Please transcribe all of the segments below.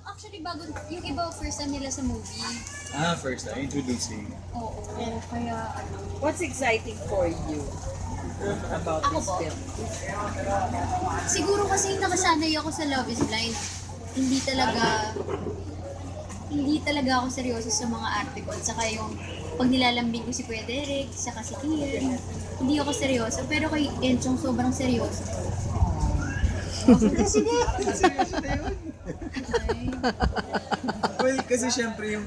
Actually, bago, yung iba first time nila sa movie. First time, introducing. Oo. Kaya, What's exciting for you about Ako this po? film? siguro kasi nakasanay ako sa Love is Blind. Hindi talaga ako seryoso sa mga arte ko. At saka yung pag nilalambing ko si Kuya Derek, saka si Kian, hindi ako seryoso. Pero kay Enchong sobrang seryoso. Seryoso na yun. Well, kasi syempre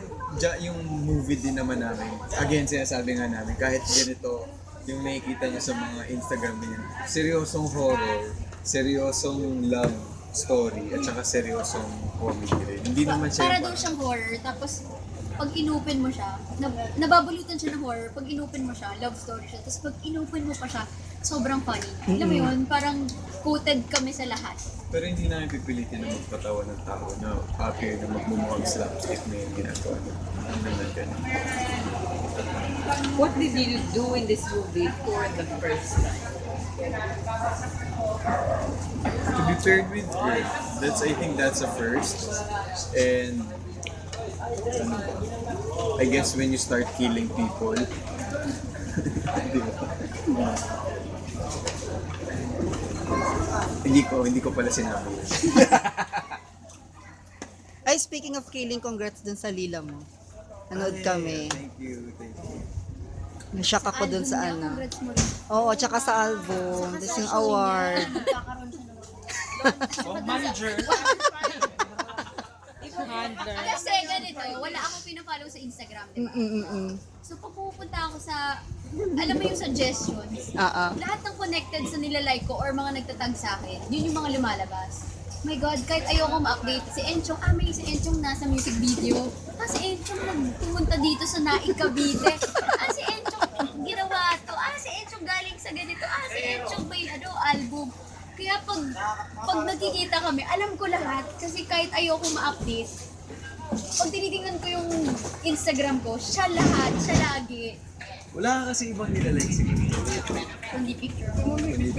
yung movie din naman namin, again, sinasabi nga namin, kahit ganito, yung nakikita nyo sa mga Instagram din, seryosong horror, seryosong love story, at saka seryosong comedy rin. Hindi naman siya Para yung daw siyang horror, tapos pag inopen mo siya, nababulutan siya ng horror, pag inopen mo siya, love story siya, tapos pag inopen mo pa siya, sobrang funny. Alam mo yun, parang coated kami sa lahat. Pero hindi namin pipilitin na magpatawa ng tao na appear na magmumukhang slapstick na yung ginagawa na. What did you do in this movie for the first time? To be paired with her, I think that's a first. And ano ba? I guess when you start killing people, di ba? Hindi ko pala sinabi yun. Ay, speaking of killing, congrats dun sa Lila mo. Nanood kami. Thank you. Nashock ako dun sa Album niya, ano. congrats mo rin. Oo, tsaka sa album. Saka Tapos sa yung show award. niya, magkakaroon siya ng Manager. Kasi ganito, wala akong pinafollow sa Instagram, di ba? So pag pupunta ako sa, alam mo yung suggestions, lahat ng connected sa nilalike ko or mga nagtatag sa akin, yun yung mga lumalabas. My God, kahit ayoko ma-update, si Enchong, may si Enchong nasa music video. Si Enchong pumunta dito sa Naik Cavite. Si Enchong ginawa to. Si Enchong galing sa ganito. Si Enchong may album. Kaya pag nagkikita kami, alam ko lahat. Kasi kahit ayoko ma-update, pag tinitingnan ko yung Instagram ko, siya lahat, siya lagi. Wala ka kasi ibang nilalike siguro. Kundi picture. Kundi